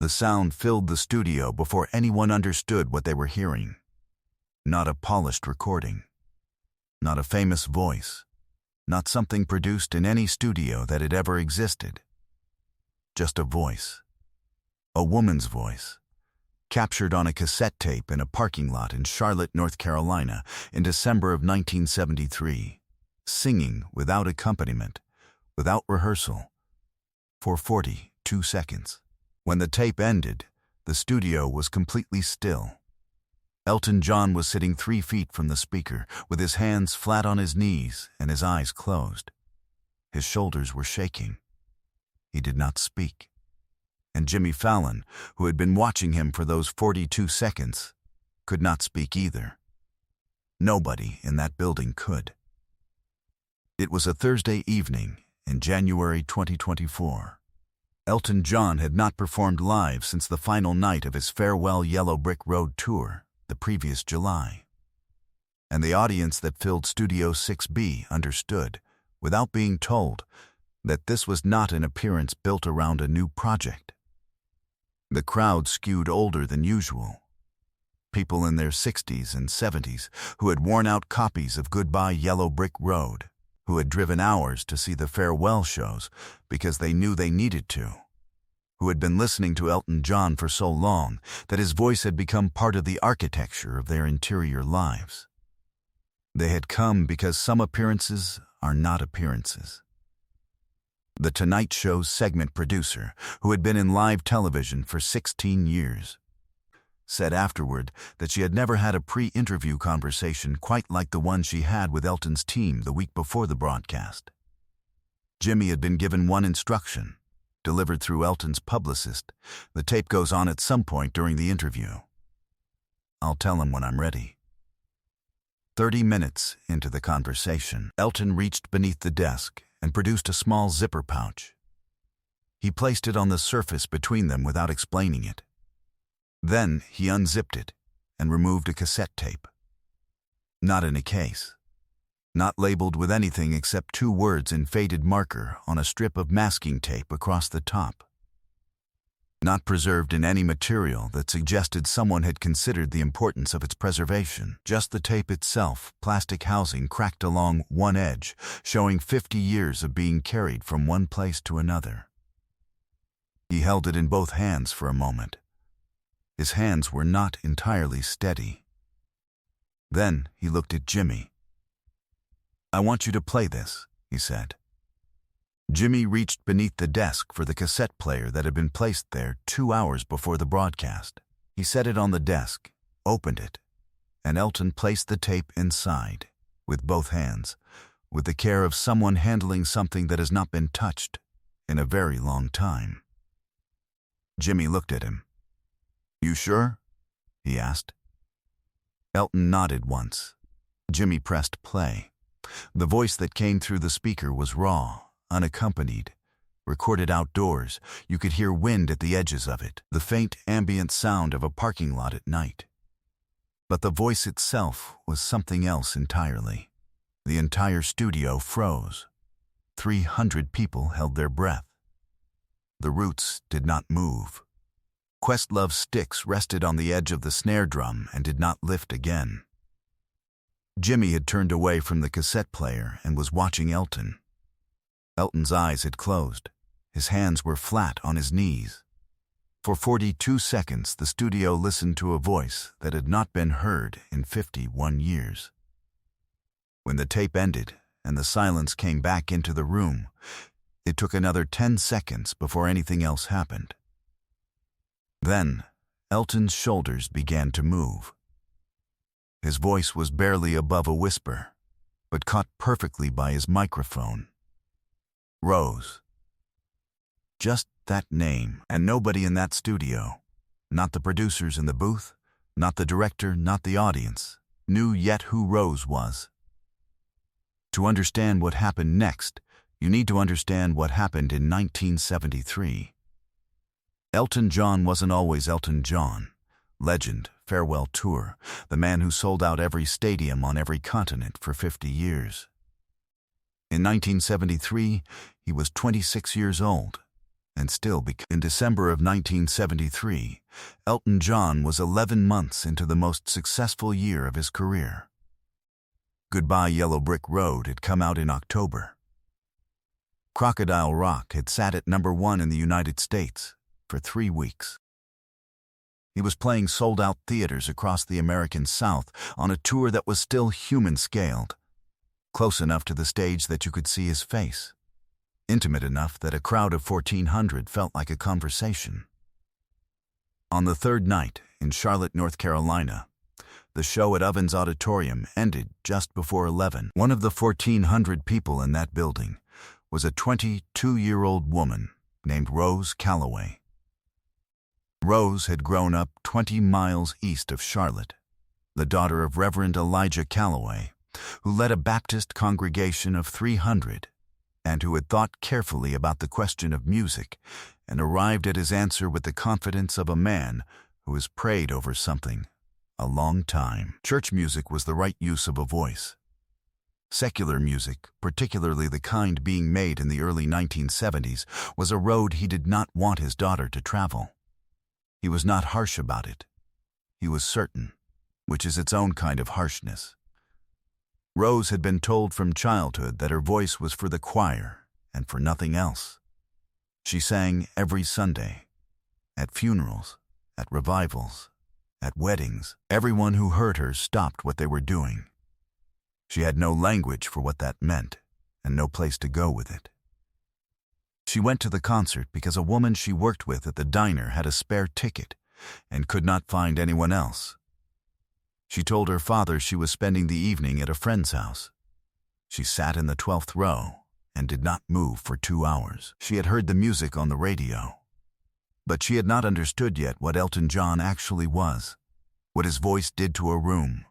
The sound filled the studio before anyone understood what they were hearing. Not a polished recording. Not a famous voice. Not something produced in any studio that had ever existed. Just a voice. A woman's voice. Captured on a cassette tape in a parking lot in Charlotte, North Carolina in December of 1973. Singing without accompaniment, without rehearsal, for 42 seconds. When the tape ended, the studio was completely still. Elton John was sitting 3 feet from the speaker, with his hands flat on his knees and his eyes closed. His shoulders were shaking. He did not speak. And Jimmy Fallon, who had been watching him for those 42 seconds, could not speak either. Nobody in that building could. It was a Thursday evening in January 2024. Elton John had not performed live since the final night of his farewell Yellow Brick Road tour the previous July. And the audience that filled Studio 6B understood, without being told, that this was not an appearance built around a new project. The crowd skewed older than usual. People in their 60s and 70s who had worn out copies of Goodbye Yellow Brick Road, who had driven hours to see the farewell shows because they knew they needed to, who had been listening to Elton John for so long that his voice had become part of the architecture of their interior lives. They had come because some appearances are not appearances. The Tonight Show's segment producer, who had been in live television for 16 years, said afterward that she had never had a pre-interview conversation quite like the one she had with Elton's team the week before the broadcast. Jimmy had been given one instruction, delivered through Elton's publicist. The tape goes on at some point during the interview. I'll tell him when I'm ready. 30 minutes into the conversation, Elton reached beneath the desk and produced a small zipper pouch. He placed it on the surface between them without explaining it. Then he unzipped it and removed a cassette tape. Not in a case. Not labeled with anything except 2 words in faded marker on a strip of masking tape across the top. Not preserved in any material that suggested someone had considered the importance of its preservation. Just the tape itself, plastic housing cracked along one edge, showing 50 years of being carried from one place to another. He held it in both hands for a moment. His hands were not entirely steady. Then he looked at Jimmy. "I want you to play this," he said. Jimmy reached beneath the desk for the cassette player that had been placed there 2 hours before the broadcast. He set it on the desk, opened it, and Elton placed the tape inside, with both hands, with the care of someone handling something that has not been touched in a very long time. Jimmy looked at him. "You sure?" he asked. Elton nodded once. Jimmy pressed play. The voice that came through the speaker was raw, unaccompanied, recorded outdoors. You could hear wind at the edges of it, the faint ambient sound of a parking lot at night. But the voice itself was something else entirely. The entire studio froze. 300 people held their breath. The roots did not move. Questlove's sticks rested on the edge of the snare drum and did not lift again. Jimmy had turned away from the cassette player and was watching Elton. Elton's eyes had closed. His hands were flat on his knees. For 42 seconds, the studio listened to a voice that had not been heard in 51 years. When the tape ended and the silence came back into the room, it took another 10 seconds before anything else happened. Then, Elton's shoulders began to move. His voice was barely above a whisper, but caught perfectly by his microphone. Rose. Just that name, and nobody in that studio, not the producers in the booth, not the director, not the audience, knew yet who Rose was. To understand what happened next, you need to understand what happened in 1973. Elton John wasn't always Elton John. Legend, farewell tour, the man who sold out every stadium on every continent for 50 years. In 1973, he was 26 years old, and still in December of 1973, Elton John was 11 months into the most successful year of his career. Goodbye Yellow Brick Road had come out in October. Crocodile Rock had sat at #1 in the United States for 3 weeks. He was playing sold-out theaters across the American South on a tour that was still human-scaled, close enough to the stage that you could see his face, intimate enough that a crowd of 1,400 felt like a conversation. On the third night, in Charlotte, North Carolina, the show at Ovens Auditorium ended just before 11. One of the 1,400 people in that building was a 22-year-old woman named Rose Calloway. Rose had grown up 20 miles east of Charlotte, the daughter of Reverend Elijah Calloway, who led a Baptist congregation of 300 and who had thought carefully about the question of music and arrived at his answer with the confidence of a man who has prayed over something a long time. Church music was the right use of a voice. Secular music, particularly the kind being made in the early 1970s, was a road he did not want his daughter to travel. He was not harsh about it. He was certain, which is its own kind of harshness. Rose had been told from childhood that her voice was for the choir and for nothing else. She sang every Sunday, at funerals, at revivals, at weddings. Everyone who heard her stopped what they were doing. She had no language for what that meant, and no place to go with it. She went to the concert because a woman she worked with at the diner had a spare ticket and could not find anyone else. She told her father she was spending the evening at a friend's house. She sat in the 12th row and did not move for 2 hours. She had heard the music on the radio, but she had not understood yet what Elton John actually was, what his voice did to a room,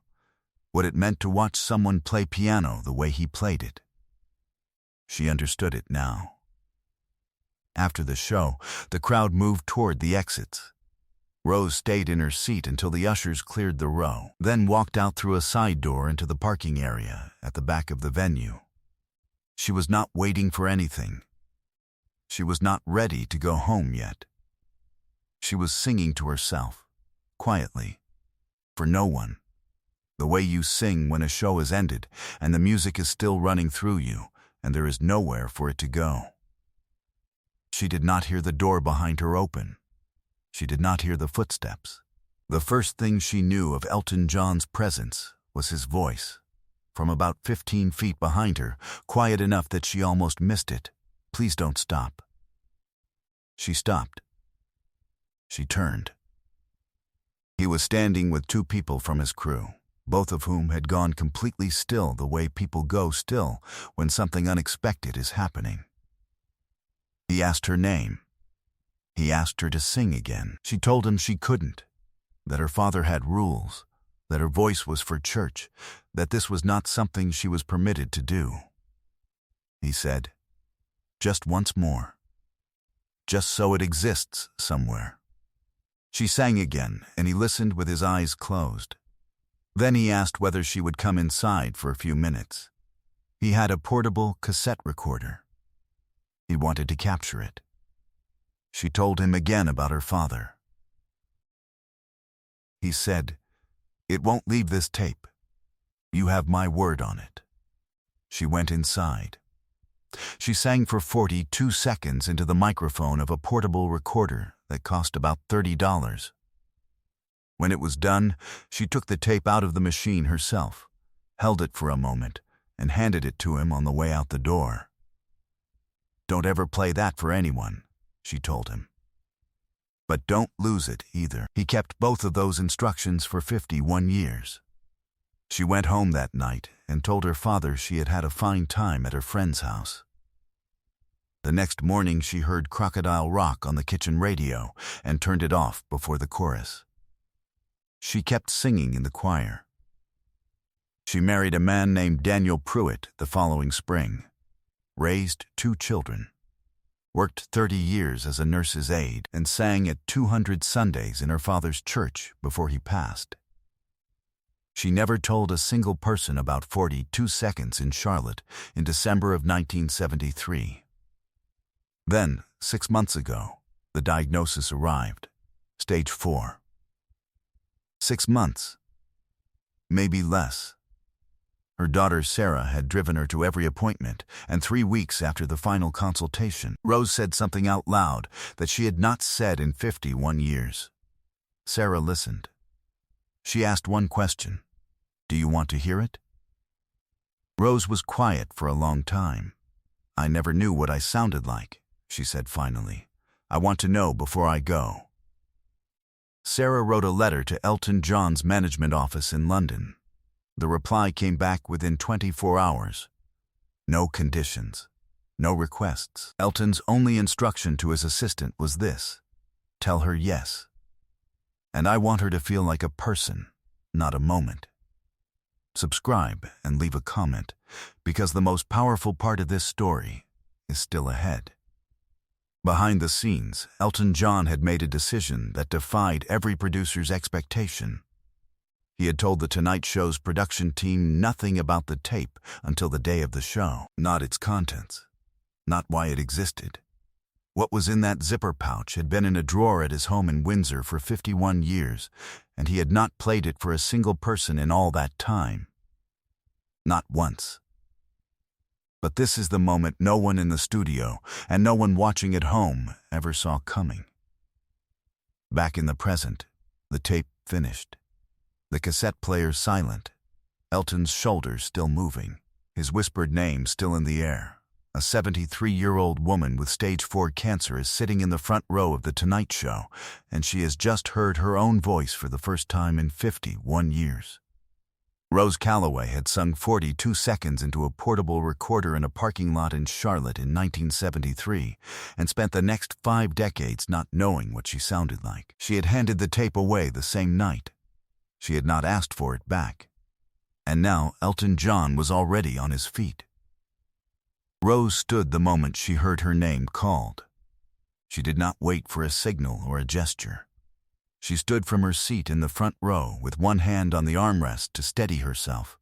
what it meant to watch someone play piano the way he played it. She understood it now. After the show, the crowd moved toward the exits. Rose stayed in her seat until the ushers cleared the row, then walked out through a side door into the parking area at the back of the venue. She was not waiting for anything. She was not ready to go home yet. She was singing to herself, quietly, for no one. The way you sing when a show is ended and the music is still running through you and there is nowhere for it to go. She did not hear the door behind her open. She did not hear the footsteps. The first thing she knew of Elton John's presence was his voice, from about 15 feet behind her, quiet enough that she almost missed it. "Please don't stop." She stopped. She turned. He was standing with 2 people from his crew, both of whom had gone completely still the way people go still when something unexpected is happening. He asked her name. He asked her to sing again. She told him she couldn't, that her father had rules, that her voice was for church, that this was not something she was permitted to do. He said, "Just once more. Just so it exists somewhere." She sang again, and he listened with his eyes closed. Then he asked whether she would come inside for a few minutes. He had a portable cassette recorder. He wanted to capture it. She told him again about her father. He said, "It won't leave this tape. You have my word on it." She went inside. She sang for 42 seconds into the microphone of a portable recorder that cost about $30. When it was done, she took the tape out of the machine herself, held it for a moment, and handed it to him on the way out the door. "Don't ever play that for anyone," she told him. "But don't lose it either." He kept both of those instructions for 51 years. She went home that night and told her father she had had a fine time at her friend's house. The next morning she heard Crocodile Rock on the kitchen radio and turned it off before the chorus. She kept singing in the choir. She married a man named Daniel Pruitt the following spring, raised 2 children, worked 30 years as a nurse's aide, and sang at 200 Sundays in her father's church before he passed. She never told a single person about 42 seconds in Charlotte in December of 1973. Then, 6 months ago, the diagnosis arrived. Stage 4. 6 months. Maybe less. Her daughter Sarah had driven her to every appointment, and 3 weeks after the final consultation, Rose said something out loud that she had not said in 51 years. Sarah listened. She asked one question. "Do you want to hear it?" Rose was quiet for a long time. "I never knew what I sounded like," she said finally. "I want to know before I go." Sarah wrote a letter to Elton John's management office in London. The reply came back within 24 hours. No conditions, no requests. Elton's only instruction to his assistant was this: tell her yes. And I want her to feel like a person, not a moment. Subscribe and leave a comment, because the most powerful part of this story is still ahead. Behind the scenes, Elton John had made a decision that defied every producer's expectation. He had told The Tonight Show's production team nothing about the tape until the day of the show. Not its contents, not why it existed. What was in that zipper pouch had been in a drawer at his home in Windsor for 51 years, and he had not played it for a single person in all that time. Not once. But this is the moment no one in the studio and no one watching at home ever saw coming. Back in the present, the tape finished. The cassette player silent, Elton's shoulders still moving, his whispered name still in the air. A 73-year-old woman with stage 4 cancer is sitting in the front row of The Tonight Show, and she has just heard her own voice for the first time in 51 years. Rose Calloway had sung 42 seconds into a portable recorder in a parking lot in Charlotte in 1973 and spent the next 5 decades not knowing what she sounded like. She had handed the tape away the same night. She had not asked for it back. And now Elton John was already on his feet. Rose stood the moment she heard her name called. She did not wait for a signal or a gesture. She stood from her seat in the front row with one hand on the armrest to steady herself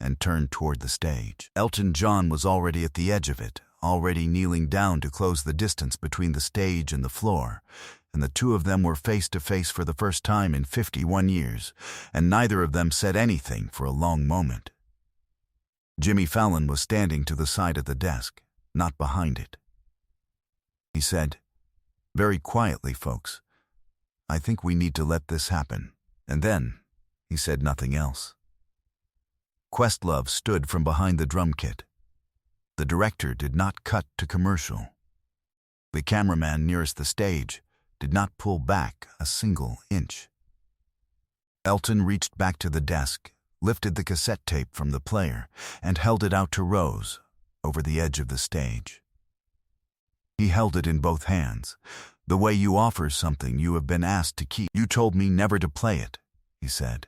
and turned toward the stage. Elton John was already at the edge of it, already kneeling down to close the distance between the stage and the floor, and the two of them were face to face for the first time in 51 years, and neither of them said anything for a long moment. Jimmy Fallon was standing to the side of the desk, not behind it. He said, "Very quietly, folks. I think we need to let this happen." And then he said nothing else. Questlove stood from behind the drum kit. The director did not cut to commercial. The cameraman nearest the stage did not pull back a single inch. Elton reached back to the desk, lifted the cassette tape from the player, and held it out to Rose over the edge of the stage. He held it in both hands, the way you offer something you have been asked to keep. "You told me never to play it," he said.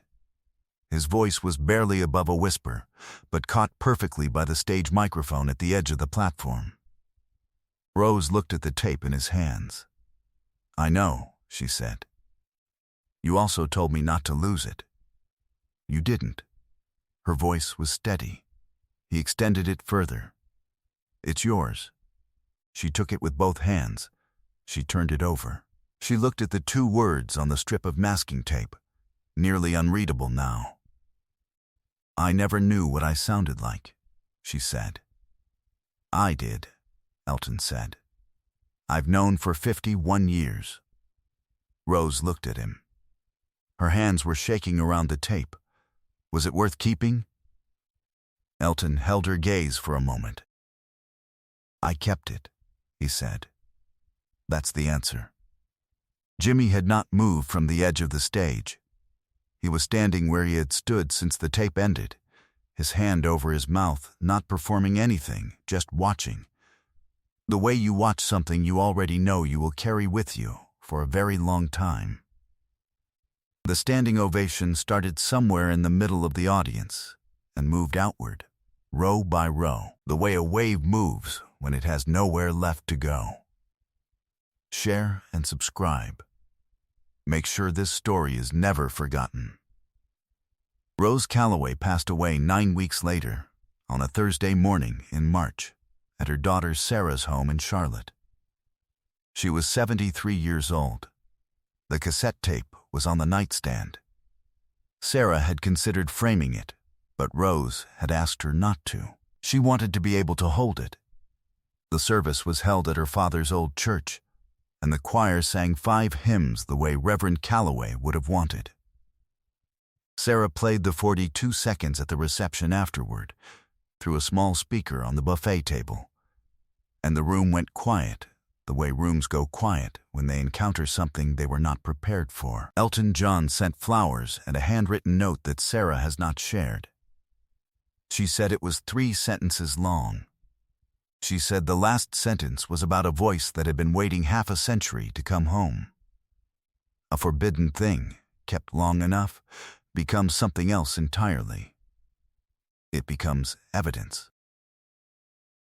His voice was barely above a whisper, but caught perfectly by the stage microphone at the edge of the platform. Rose looked at the tape in his hands. "I know," she said. "You also told me not to lose it." "You didn't." Her voice was steady. He extended it further. "It's yours." She took it with both hands. She turned it over. She looked at the 2 words on the strip of masking tape, nearly unreadable now. "I never knew what I sounded like," she said. "I did," Elton said. "I've known for 51 years. Rose looked at him. Her hands were shaking around the tape. Was it worth keeping? Elton held her gaze for a moment. "I kept it," he said. "That's the answer." Jimmy had not moved from the edge of the stage. He was standing where he had stood since the tape ended, his hand over his mouth, not performing anything, just watching. The way you watch something you already know you will carry with you for a very long time. The standing ovation started somewhere in the middle of the audience and moved outward, row by row, the way a wave moves when it has nowhere left to go. Share and subscribe. Make sure this story is never forgotten. Rose Calloway passed away 9 weeks later, on a Thursday morning in March, at her daughter Sarah's home in Charlotte. She was 73 years old. The cassette tape was on the nightstand. Sarah had considered framing it, but Rose had asked her not to. She wanted to be able to hold it. The service was held at her father's old church, and the choir sang 5 hymns the way Reverend Calloway would have wanted. Sarah played the 42 seconds at the reception afterward, through a small speaker on the buffet table, and the room went quiet, the way rooms go quiet when they encounter something they were not prepared for. Elton John sent flowers and a handwritten note that Sarah has not shared. She said it was 3 sentences long. She said the last sentence was about a voice that had been waiting half a century to come home. A forbidden thing, kept long enough, becomes something else entirely. It becomes evidence.